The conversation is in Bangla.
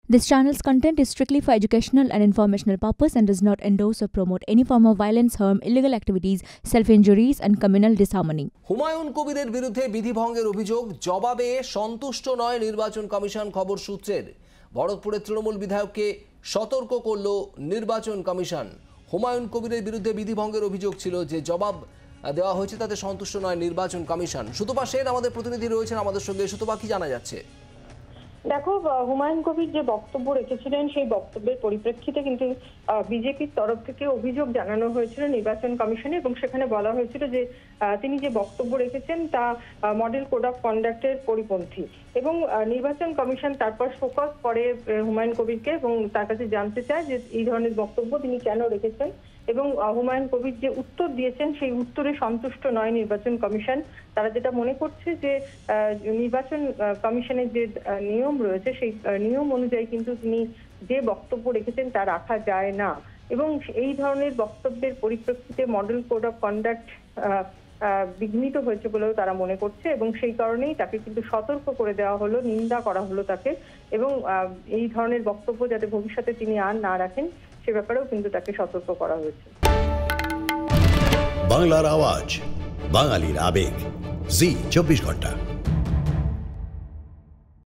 This channel's content is strictly for educational and informational purpose and does not endorse or promote any form of violence, harm, illegal activities, self-injuries and communal disharmony. Humayun কবিরের বিরুদ্ধে বিধিভঙ্গের অভিযোগ জবাবে সন্তুষ্ট নয় নির্বাচন কমিশন। খবর সূত্রের ভরতপুরের তৃণমূল বিধায়ককে সতর্ক করল নির্বাচন কমিশন। হুমায়ুন কবিরের বিরুদ্ধে বিধিভঙ্গের অভিযোগ ছিল, যে জবাব দেওয়া হয়েছে তাতে সন্তুষ্ট নয় নির্বাচন কমিশন। সুতপা সেন আমাদের প্রতিনিধি রয়েছেন আমাদের সঙ্গে। সুতপা, কি জানা যাচ্ছে? দেখো, হুমায়ুন কবির যে বক্তব্য রেখেছিলেন সেই বক্তব্যের পরিপ্রেক্ষিতে কিন্তু বিজেপির তরফ থেকে অভিযোগ জানানো হয়েছিল নির্বাচন কমিশনে, এবং সেখানে বলা হয়েছিল যে তিনি যে বক্তব্য রেখেছেন তা মডেল কোড অফ কন্ডাক্টের পরিপন্থী। এবং নির্বাচন কমিশন তারপর ফোকাস করে হুমায়ুন কবিরকে এবং তার কাছে জানতে চায় যে এই ধরনের বক্তব্য তিনি কেন রেখেছেন। এবং হুমায়ুন কবির যে উত্তর দিয়েছেন সেই উত্তরে সন্তুষ্ট নয় নির্বাচন কমিশন। তারা যেটা মনে করছে যে নির্বাচন কমিশনের যে নিয়ম রয়েছে সেই নিয়ম অনুযায়ী কিন্তু তিনি যে বক্তব্য রেখেছেন তা রাখা যায় না। এবং এই ধরনের বক্তব্যের পরিপ্রেক্ষিতে মডেল কোড অফ কন্ডাক্ট বিঘ্নিত হয়েছে বলেও তারা মনে করছে, এবং সেই কারণেই তাকে কিন্তু সতর্ক করে দেওয়া হলো, নিন্দা করা হলো তাকে, এবং এই ধরনের বক্তব্য যাতে ভবিষ্যতে তিনি আর না রাখেন সে ব্যাপারেও কিন্তু তাকে সতর্ক করা হয়েছে। বাংলার আওয়াজ, বাঙালির আবেগ, জি 24 ঘন্টা।